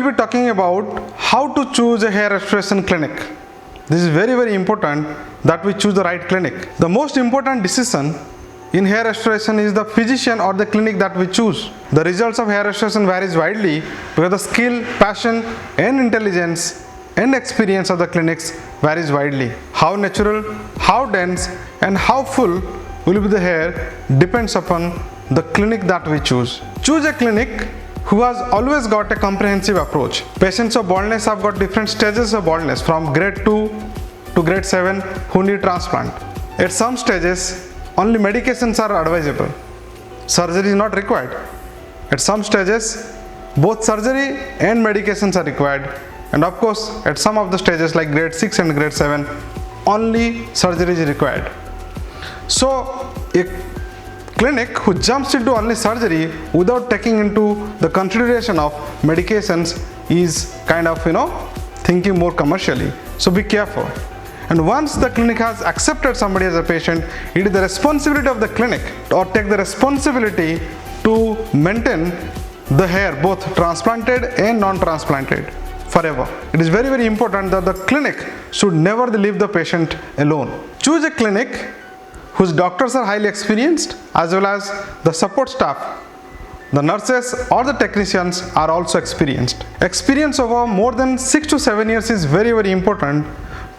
we'll be talking about how to choose a hair restoration clinic. This is very important that we choose the right clinic. The most important decision in hair restoration is the physician or the clinic that we choose. The results of hair restoration varies widely because the skill, passion and intelligence and experience of the clinics varies widely. How natural, how dense and how full will be the hair depends upon the clinic that we choose. Choose a clinic who has always got a comprehensive approach. Patients of baldness have got different stages of baldness from grade 2 to grade 7 who need transplant. At some stages, only medications are advisable. Surgery is not required. At some stages, both surgery and medications are required. And of course, at some of the stages like grade 6 and grade 7, only surgery is required. So, a clinic who jumps into only surgery without taking into the consideration of medications is kind of, thinking more commercially. So be careful. And once the clinic has accepted somebody as a patient, it is the responsibility of the clinic or take the responsibility to maintain the hair, both transplanted and non-transplanted, forever. It is very important that the clinic should never leave the patient alone. Choose a clinic whose doctors are highly experienced as well as the support staff. The nurses or the technicians are also experienced. Experience over more than 6 to 7 years is very important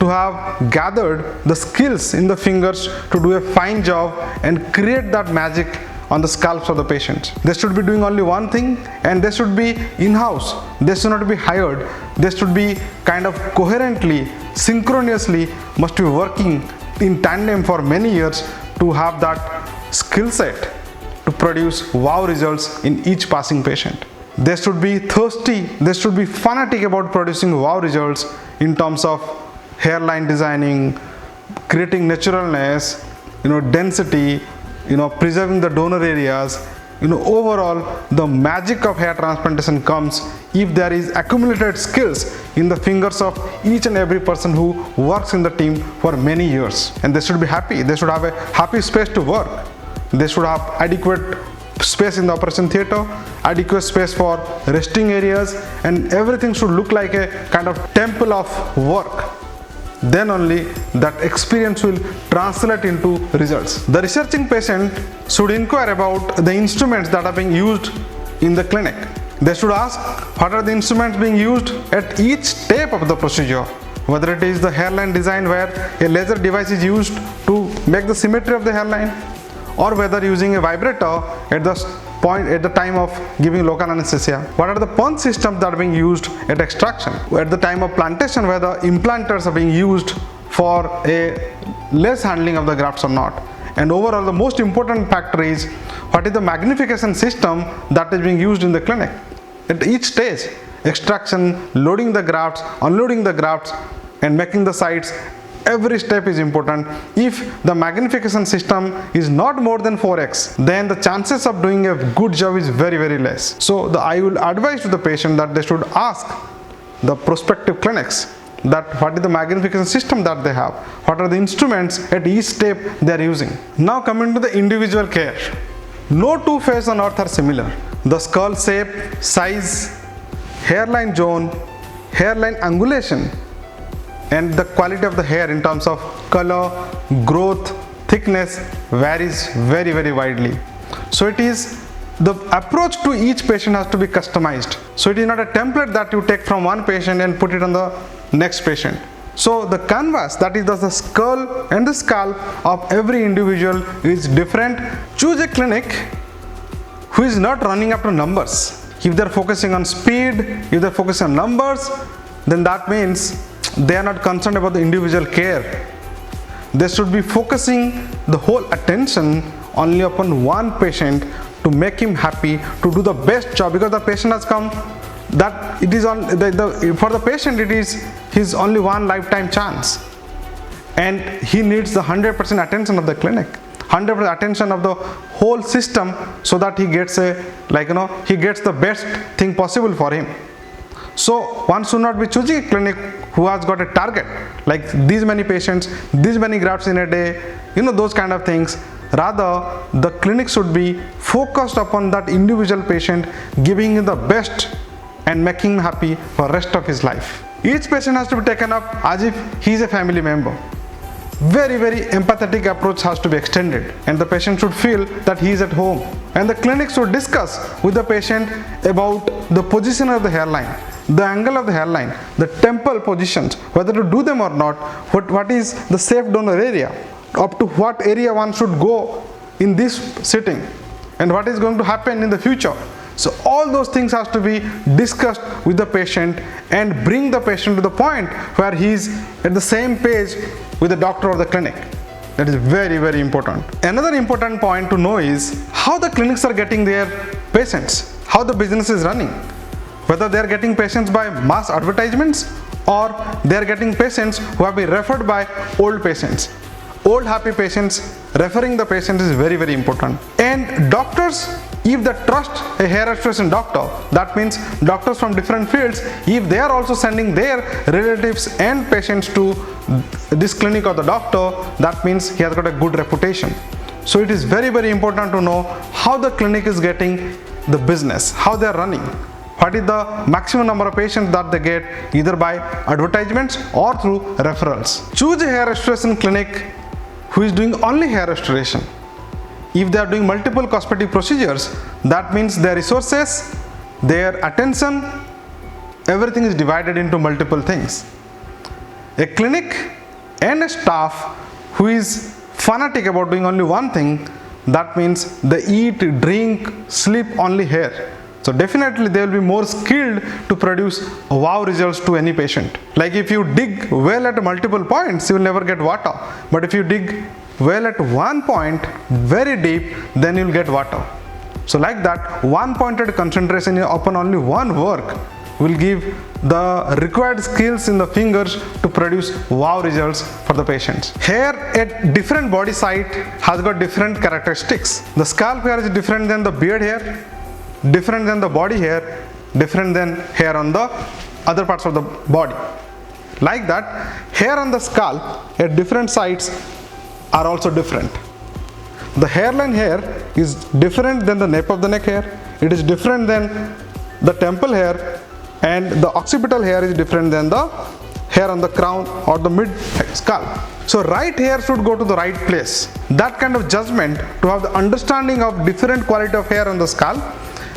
to have gathered the skills in the fingers to do a fine job and create that magic on the scalps of the patients. They should be doing only one thing and they should be in-house. They should not be hired. They should be kind of coherently, synchronously, must be working in tandem for many years to have that skill set to produce wow results in each passing patient. They should be thirsty, they should be fanatic about producing wow results in terms of hairline designing, creating naturalness, density, preserving the donor areas. Overall, the magic of hair transplantation comes if there is accumulated skills in the fingers of each and every person who works in the team for many years. And they should be happy. They should have a happy space to work. They should have adequate space in the operation theatre, adequate space for resting areas, and everything should look like a kind of temple of work. Then only that experience will translate into results. The researching patient should inquire about the instruments that are being used in the clinic. They should ask what are the instruments being used at each step of the procedure, whether it is the hairline design where a laser device is used to make the symmetry of the hairline, or whether using a vibrator at the time of giving local anesthesia. What are the punch systems that are being used at extraction? At the time of plantation, whether implanters are being used for a less handling of the grafts or not. And overall, the most important factor is what is the magnification system that is being used in the clinic. At each stage, extraction, loading the grafts, unloading the grafts and making the sites, every step is important. If the magnification system is not more than 4x, then the chances of doing a good job is very less. So I will advise to the patient that they should ask the prospective clinics that what is the magnification system that they have, what are the instruments at each step they are using. Now coming to the individual care. No two faces on earth are similar. The skull shape, size, hairline zone, hairline angulation, and the quality of the hair in terms of color, growth, thickness varies very widely. So it is the approach to each patient has to be customized. So it is not a template that you take from one patient and put it on the next patient. So the canvas, that is the skull and the scalp of every individual is different. Choose a clinic who is not running after numbers. If they are focusing on speed, if they are focusing on numbers, then that means they are not concerned about the individual care. They should be focusing the whole attention only upon one patient to make him happy, to do the best job, because the patient has come, that it is on for the patient it is his only one lifetime chance, and he needs the 100% attention of the clinic, 100% attention of the whole system, so that he gets he gets the best thing possible for him. So one should not be choosing a clinic who has got a target like these many patients, these many grafts in a day, those kind of things. Rather, the clinic should be focused upon that individual patient, giving him the best and making him happy for the rest of his life. Each patient has to be taken up as if he is a family member. Very empathetic approach has to be extended, and the patient should feel that he is at home. And the clinic should discuss with the patient about the position of the hairline, the angle of the hairline, the temple positions, whether to do them or not, what is the safe donor area, up to what area one should go in this sitting, and what is going to happen in the future. So all those things has to be discussed with the patient and bring the patient to the point where he is at the same page with the doctor or the clinic. That is very important. Another important point to know is how the clinics are getting their patients, how the business is running. Whether they are getting patients by mass advertisements or they are getting patients who have been referred by old patients. Old happy patients, referring the patients is very important. And doctors, if they trust a hair restoration doctor, that means doctors from different fields, if they are also sending their relatives and patients to this clinic or the doctor, that means he has got a good reputation. So it is very important to know how the clinic is getting the business, how they are running. What is the maximum number of patients that they get, either by advertisements or through referrals. Choose a hair restoration clinic who is doing only hair restoration. If they are doing multiple cosmetic procedures, that means their resources, their attention, everything is divided into multiple things. A clinic and a staff who is fanatic about doing only one thing, that means they eat, drink, sleep only hair. So definitely they will be more skilled to produce wow results to any patient. Like if you dig well at multiple points, you will never get water. But if you dig well at one point very deep, then you will get water. So like that, one pointed concentration upon only one work will give the required skills in the fingers to produce wow results for the patients. Hair at different body site has got different characteristics. The scalp hair is different than the beard hair, different than the body hair, different than hair on the other parts of the body. Like that, hair on the scalp at different sites are also different. The hairline hair is different than the nape of the neck hair, it is different than the temple hair, and the occipital hair is different than the hair on the crown or the mid scalp. So right hair should go to the right place. That kind of judgment, to have the understanding of different quality of hair on the scalp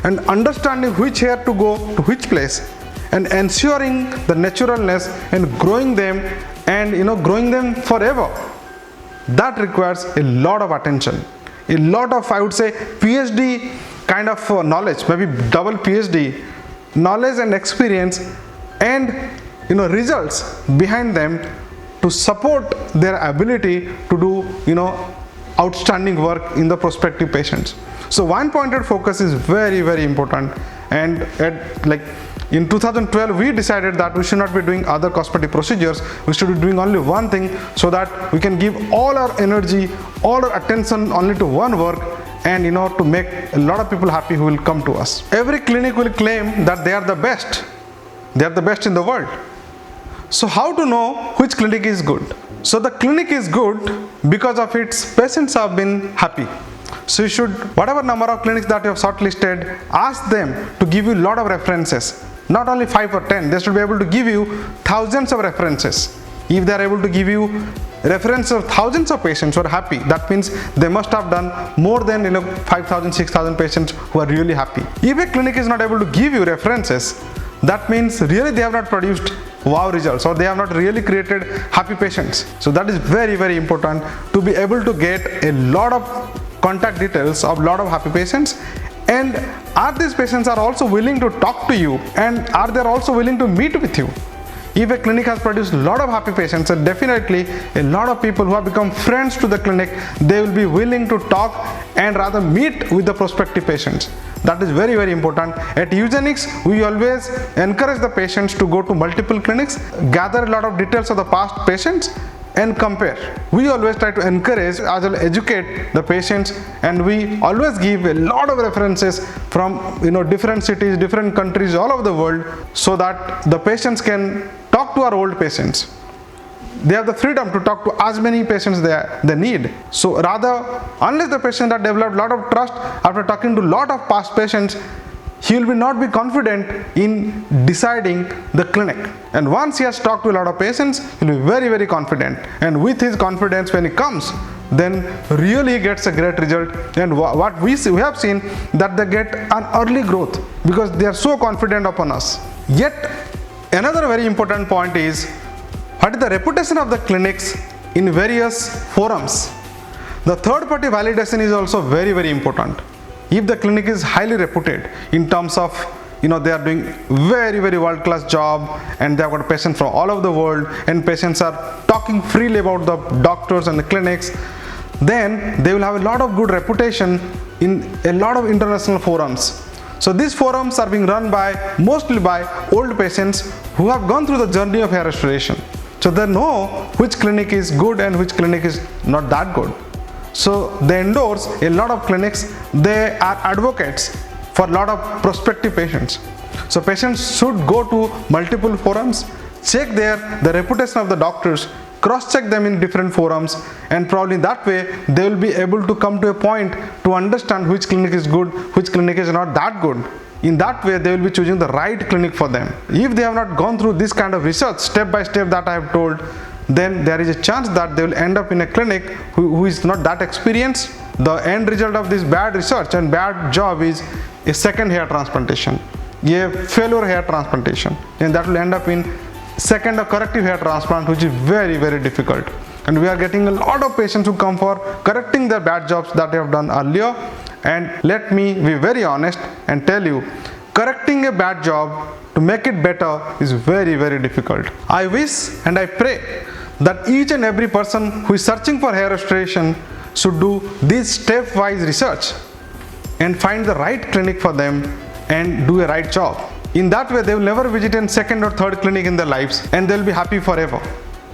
and understanding which hair to go to which place, and ensuring the naturalness and growing them, and growing them forever, that requires a lot of attention, a lot of, I would say, PhD kind of knowledge, maybe double PhD knowledge and experience, and results behind them to support their ability to do outstanding work in the prospective patients. So one pointed focus is very important. And in 2012 we decided that we should not be doing other cosmetic procedures, we should be doing only one thing, so that we can give all our energy, all our attention only to one work, and to make a lot of people happy who will come to us. Every clinic will claim that they are the best in the world. So how to know which clinic is good? So the clinic is good because of its patients have been happy. So you should, whatever number of clinics that you have shortlisted, ask them to give you a lot of references, not only 5 or 10. They should be able to give you thousands of references. If they are able to give you references of thousands of patients who are happy, that means they must have done more than 5,000, 6,000 patients who are really happy. If a clinic is not able to give you references, that means really they have not produced wow results, or they have not really created happy patients. So that is very important, to be able to get a lot of contact details of lot of happy patients, and are these patients are also willing to talk to you, and are they also willing to meet with you. If a clinic has produced a lot of happy patients, and definitely a lot of people who have become friends to the clinic, they will be willing to talk and rather meet with the prospective patients. That is very important. At Eugenics, we always encourage the patients to go to multiple clinics, gather a lot of details of the past patients, and compare. We always try to encourage as well educate the patients, and we always give a lot of references from different cities, different countries all over the world, so that the patients can talk to our old patients. They have the freedom to talk to as many patients they need. So rather, unless the patient has developed a lot of trust after talking to a lot of past patients, he will not be confident in deciding the clinic. And once he has talked to a lot of patients, he will be very, very confident. And with his confidence, when he comes, then really gets a great result. And what we have seen that they get an early growth because they are so confident upon us. Yet another very important point is what is the reputation of the clinics in various forums. The third party validation is also very, very important. If the clinic is highly reputed in terms of they are doing very, very world class job and they have got patients from all over the world and patients are talking freely about the doctors and the clinics, then they will have a lot of good reputation in a lot of international forums. So these forums are being run mostly by old patients who have gone through the journey of hair restoration. So they know which clinic is good and which clinic is not that good. So they endorse a lot of clinics. They are advocates for a lot of prospective patients. So patients should go to multiple forums, check the reputation of the doctors, cross-check them in different forums, and probably that way they will be able to come to a point to understand which clinic is good, which clinic is not that good. In that way they will be choosing the right clinic for them. If they have not gone through this kind of research step by step that I have told, then there is a chance that they will end up in a clinic who is not that experienced. The end result of this bad research and bad job is a second hair transplantation, a failure hair transplantation, and that will end up in second or corrective hair transplant, which is very, very difficult. And we are getting a lot of patients who come for correcting their bad jobs that they have done earlier. And let me be very honest and tell you, correcting a bad job to make it better is very, very difficult. I wish and I pray that each and every person who is searching for hair restoration should do this stepwise research and find the right clinic for them and do a right job. In that way they will never visit a second or third clinic in their lives and they will be happy forever.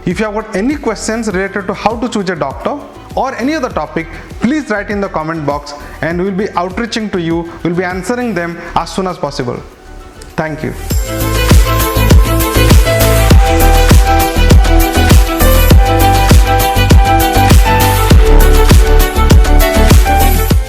If you have got any questions related to how to choose a doctor or any other topic, please write in the comment box and we will be outreaching to you. We will be answering them as soon as possible. Thank you.